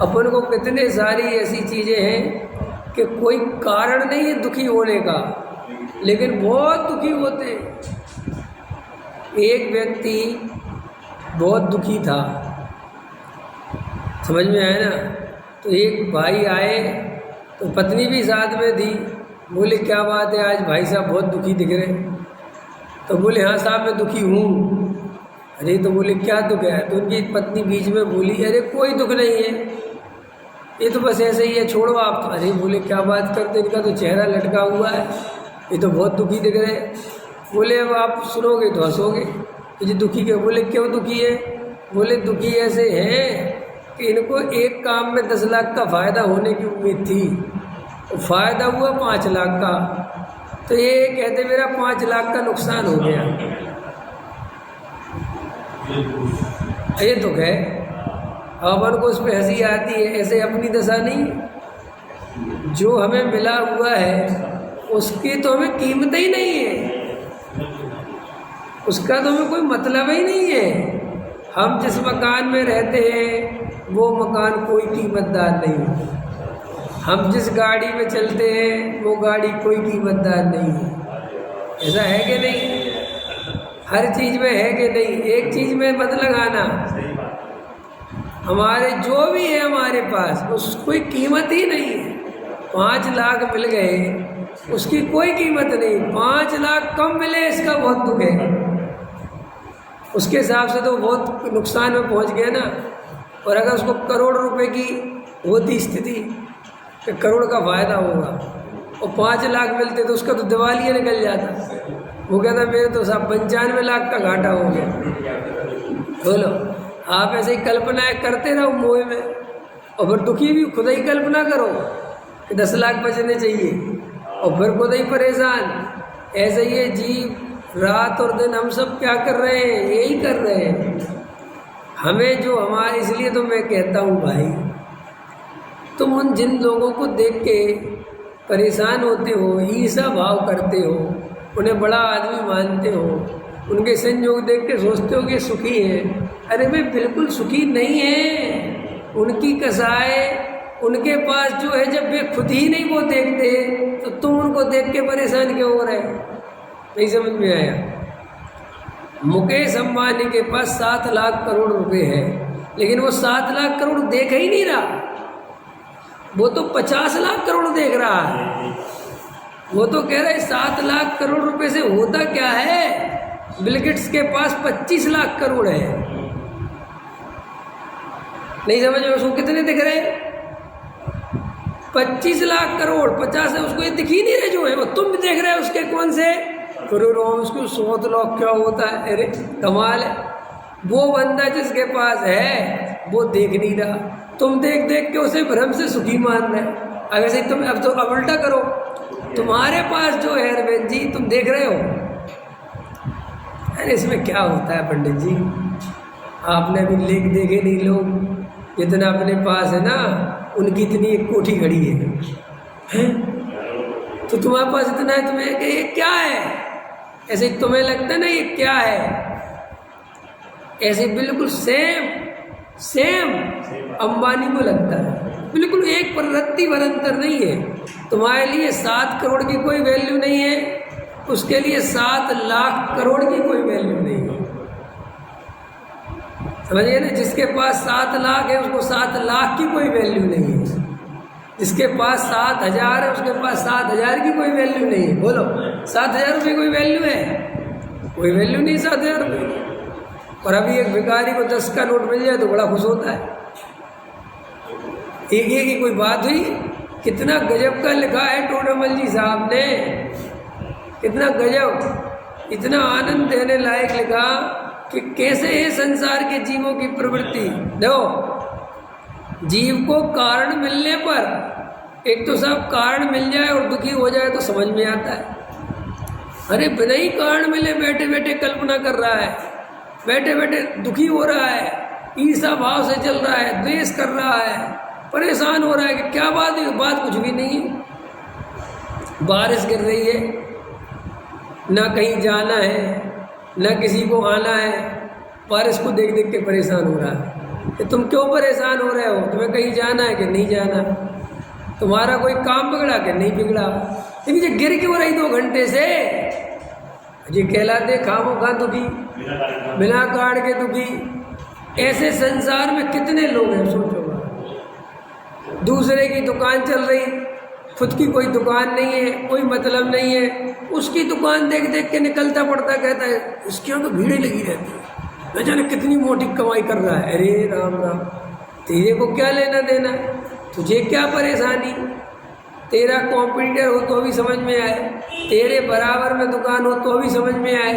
अपन को कितने सारी ऐसी चीज़ें हैं कि कोई कारण नहीं है दुखी होने का, लेकिन बहुत दुखी होते हैं। एक व्यक्ति बहुत दुखी था, समझ में आया ना। तो एक भाई आए, तो पत्नी भी साथ में थी। बोले क्या बात है, आज भाई साहब बहुत दुखी दिख रहे। तो बोले हाँ साहब मैं दुखी हूँ। अरे तो बोले क्या दुख है। तो उनकी पत्नी बीच में बोली अरे कोई दुख नहीं है, ये तो बस ऐसे ही है, छोड़ो आप तो। अरे बोले क्या बात करते, इनका तो चेहरा लटका हुआ है, ये तो बहुत दुखी दिख रहे हैं। बोले अब आप सुनोगे तो हंसोगे, तो जी दुखी क्यों। बोले क्यों दुखी है। बोले दुखी ऐसे है कि इनको एक काम में 10 लाख का फ़ायदा होने की उम्मीद थी, तो फ़ायदा हुआ 5 लाख का। तो ये कहते मेरा 5 लाख का नुकसान हो गया। ये दुख है। अपन को उस पर हंसी आती है, ऐसे अपनी दशा नहीं। जो हमें मिला हुआ है उसकी तो हमें कीमत ही नहीं है, उसका तो हमें कोई मतलब ही नहीं है। हम जिस मकान में रहते हैं वो मकान कोई कीमतदार नहीं, हम जिस गाड़ी में चलते हैं वो गाड़ी कोई कीमतदार नहीं है। ऐसा है कि नहीं? हर चीज़ में है कि नहीं? एक चीज़ में मत लगाना, हमारे जो भी है हमारे पास उसकी कोई कीमत ही नहीं है। 5 लाख मिल गए उसकी कोई कीमत नहीं, 5 लाख कम मिले इसका बहुत दुख है। उसके हिसाब से तो बहुत नुकसान में पहुंच गया ना। और अगर उसको करोड़ रुपए की होती स्थिति कि करोड़ का फ़ायदा होगा और 5 लाख मिलते तो उसका तो दिवालिया निकल जाता। वो कहता मेरे तो साहब 95 लाख का घाटा हो गया। बोलो आप ऐसे ही कल्पनाएं करते रहो मोह में, और फिर दुखी भी खुद ही कल्पना करो कि 10 लाख बचने चाहिए, और फिर खुद ही परेशान। ऐसे ही है जीव, रात और दिन हम सब क्या कर रहे हैं, यही कर रहे हैं। हमें जो हमारे, इसलिए तो मैं कहता हूँ भाई, तुम उन जिन लोगों को देख के परेशान होते हो, ईर्ष्या भाव करते हो, उन्हें बड़ा आदमी मानते हो, उनके संयोग देख के सोचते हो कि सुखी है। अरे भाई बिल्कुल सुखी नहीं है। उनकी कसाए उनके पास जो है, जब वे खुद ही नहीं वो देखते तो तुम उनको देख के परेशान क्यों हो रहे? नहीं समझ में आया। मुकेश अंबानी के पास 7 लाख करोड़ रुपए है, लेकिन वो 7 लाख करोड़ देख ही नहीं रहा, वो तो 50 लाख करोड़ देख रहा है। वो तो कह रहा है 7 लाख करोड़ रुपए से होता क्या है। बिल गेट्स के पास 25 लाख करोड़ है। नहीं समझ में? उसको कितने दिख रहे? 25 लाख करोड़। 50 है, उसको ये दिख ही नहीं रहे जो है। वो तुम भी देख रहे हो उसके कौन से करोड़, उसको 100 लाख क्या होता है। अरे कमाल है। वो बंदा जिसके पास है वो देख नहीं रहा, तुम देख देख के उसे भ्रम से सुखी मान रहे। अगर से तुम अब तो अब उल्टा करो, तुम्हारे पास जो है अरविंद जी तुम देख रहे हो। अरे इसमें क्या होता है पंडित जी, आपने अभी लेख देखे नहीं। लोग जितना अपने पास है ना उनकी इतनी एक कोठी खड़ी है, तो तुम्हारे पास इतना है, तुम्हें कि ये क्या है। ऐसे तुम्हें लगता है ना ये क्या है, ऐसे बिल्कुल सेम अंबानी को लगता है। बिल्कुल एक रत्ती भर अंतर नहीं है। तुम्हारे लिए 7 करोड़ की कोई वैल्यू नहीं है, उसके लिए 7 लाख करोड़ की कोई वैल्यू नहीं है। समझिए ना, जिसके पास 7 लाख है उसको 7 लाख की कोई वैल्यू नहीं है। जिसके पास 7,000 है उसके पास 7,000 की कोई वैल्यू नहीं है। बोलो 7,000 रुपये कोई वैल्यू है? कोई वैल्यू नहीं 7,000 रुपये। और अभी एक भिखारी को 10 का नोट मिल जाए तो बड़ा खुश होता है। एक की कोई बात हुई। कितना गजब का लिखा है टोडरमल जी साहब ने, कितना गजब, इतना आनंद देने लायक लिखा कि कैसे है संसार के जीवों की प्रवृत्ति। देखो जीव को कारण मिलने पर, एक तो साहब कारण मिल जाए और दुखी हो जाए तो समझ में आता है। अरे बिना ही कारण मिले बैठे बैठे कल्पना कर रहा है, बैठे बैठे दुखी हो रहा है, ईर्ष्या भाव से चल रहा है, द्वेष कर रहा है, परेशान हो रहा है कि क्या बात है। बात कुछ भी नहीं है। बारिश गिर रही है, ना कहीं जाना है ना किसी को आना है, बारिश को देख देख के परेशान हो रहा है। कि तुम क्यों परेशान हो रहे हो, तुम्हें कहीं जाना है कि नहीं जाना, तुम्हारा कोई काम बिगड़ा कि नहीं बिगड़ा, लेकिन ये गिर क्यों रही 2 घंटे से, ये कहलाते खामो खा दुखी, बिना काट के दुखी। ऐसे संसार में कितने लोग हैं, सोचो। दूसरे की दुकान चल रही, खुद की कोई दुकान नहीं है, कोई मतलब नहीं है, उसकी दुकान देख देख के निकलता पड़ता, कहता है इसके यहाँ तो भीड़ें लगी रहती है, न जाने कितनी मोटी कमाई कर रहा है। अरे राम राम, तेरे को क्या लेना देना, तुझे क्या परेशानी, तेरा कॉम्पिटिटर हो तो भी समझ में आए, तेरे बराबर में दुकान हो तो भी समझ में आए,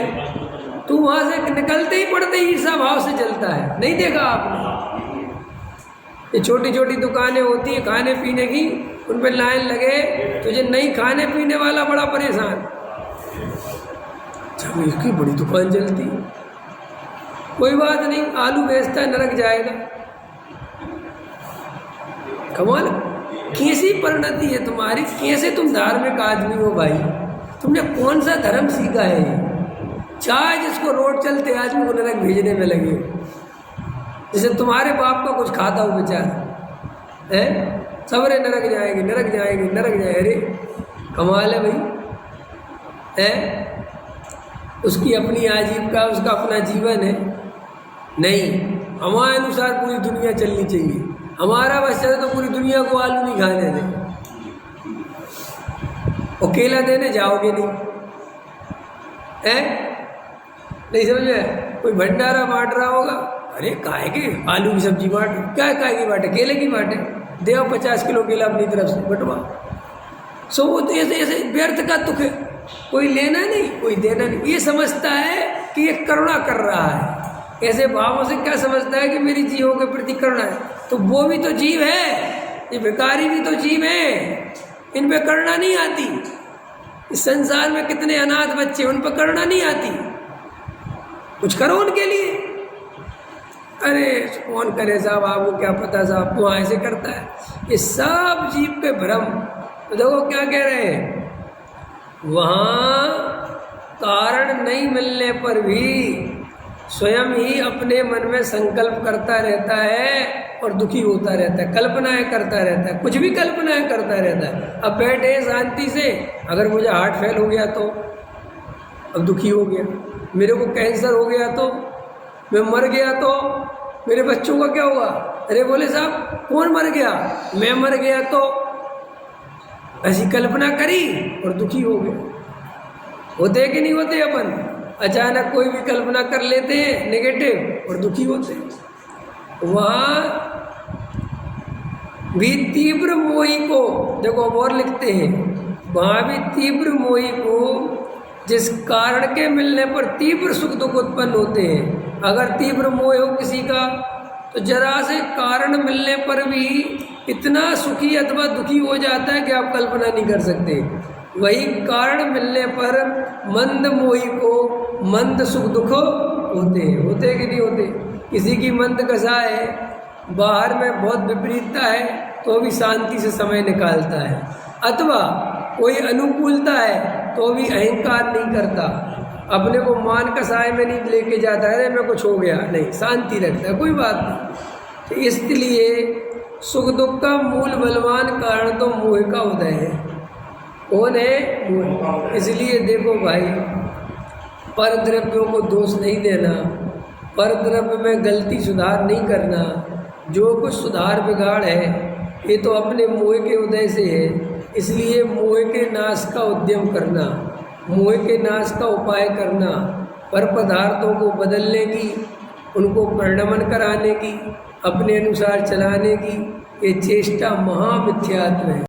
तू वहाँ से निकलते ही पड़ते ही ईर्ष्या भाव से चलता है। नहीं देखा आपने, ये छोटी छोटी दुकानें होती है खाने पीने की, उन पर लाइन लगे, तुझे नहीं खाने पीने वाला बड़ा परेशान, जब इसकी बड़ी दुकान चलती है, कोई बात नहीं, आलू बेचता है, नरक जाएगा। कमाल, कैसी परिणति है तुम्हारी, कैसे तुम धार्मिक आदमी हो भाई, तुमने कौन सा धर्म सीखा है ये, चाहे जिसको रोड चलते आदमी को नरक भेजने में लगे, जैसे तुम्हारे बाप का कुछ खाता हो बेचारा है, सबरे नरक जाएंगे, नरक जाएंगे, नरक जाएंगे। अरे कमाल है भाई, है उसकी अपनी आजीविका, उसका अपना जीवन है। नहीं, हमारे अनुसार पूरी दुनिया चलनी चाहिए, हमारा बस चले तो पूरी दुनिया को आलू नहीं खाने दें, अकेला देने जाओगे नहीं, है नहीं समझ में, कोई भंडारा बांट रहा होगा, अरे काहे के आलू की सब्जी बांट, क्या काहे की बांटे, केले की बांटे, देव 50 किलो केला अपनी तरफ से बंटवा। सो वो तो ऐसे ऐसे व्यर्थ का दुख है, कोई लेना नहीं कोई देना नहीं, ये समझता है कि ये करुणा कर रहा है, ऐसे भावों से क्या समझता है कि मेरी जीवों के प्रति करुणा है, तो वो भी तो जीव है, ये भिखारी भी तो जीव है, इन पे करुणा नहीं आती। इस संसार में कितने अनाथ बच्चे, उन पर करुणा नहीं आती, कुछ करो उनके लिए। अरे कौन करे साहब, आपको क्या पता साहब, तो ऐसे करता है, ये सब जीव पे भ्रम। तो देखो क्या कह रहे हैं, वहाँ कारण नहीं मिलने पर भी स्वयं ही अपने मन में संकल्प करता रहता है और दुखी होता रहता है, कल्पनाएं करता रहता है, कुछ भी कल्पनाएं करता रहता है। अब बैठे शांति से, अगर मुझे हार्ट फेल हो गया तो, अब दुखी हो गया, मेरे को कैंसर हो गया तो, मैं मर गया तो, मेरे बच्चों का क्या हुआ, अरे बोले साहब कौन मर गया, मैं मर गया तो, ऐसी कल्पना करी और दुखी हो गए। होते कि नहीं होते, अपन अचानक कोई भी कल्पना कर लेते हैं नेगेटिव और दुखी होते हैं। वहाँ भी तीव्र मोही को, देखो और लिखते हैं, वहाँ भी तीव्र मोही को जिस कारण के मिलने पर तीव्र सुख दुख उत्पन्न होते हैं। अगर तीव्र मोह हो किसी का तो जरा से कारण मिलने पर भी इतना सुखी अथवा दुखी हो जाता है कि आप कल्पना नहीं कर सकते। वही कारण मिलने पर मंद मोही को मंद सुख दुख होते कि नहीं होते। किसी की मंद दशा है, बाहर में बहुत विपरीतता है तो भी शांति से समय निकालता है, अथवा कोई अनुकूलता है तो भी अहंकार नहीं करता, अपने को मान कसाय में नहीं लेके जाता है, अरे मैं कुछ हो गया, नहीं, शांति रखता है, कोई बात नहीं। तो इसलिए सुख दुख का मूल बलवान कारण तो मोह का उदय है। कौन है? मोह। इसलिए देखो भाई, पर द्रव्यों को दोष नहीं देना, पर द्रव्य में गलती सुधार नहीं करना, जो कुछ सुधार बिगाड़ है ये तो अपने मोह के उदय से है। इसलिए मोह के नाश का उद्यम करना, मोह के नाश का उपाय करना, पर पदार्थों को बदलने की, उनको परिणमन कराने की, अपने अनुसार चलाने की, ये चेष्टा महामिथ्यात्व है।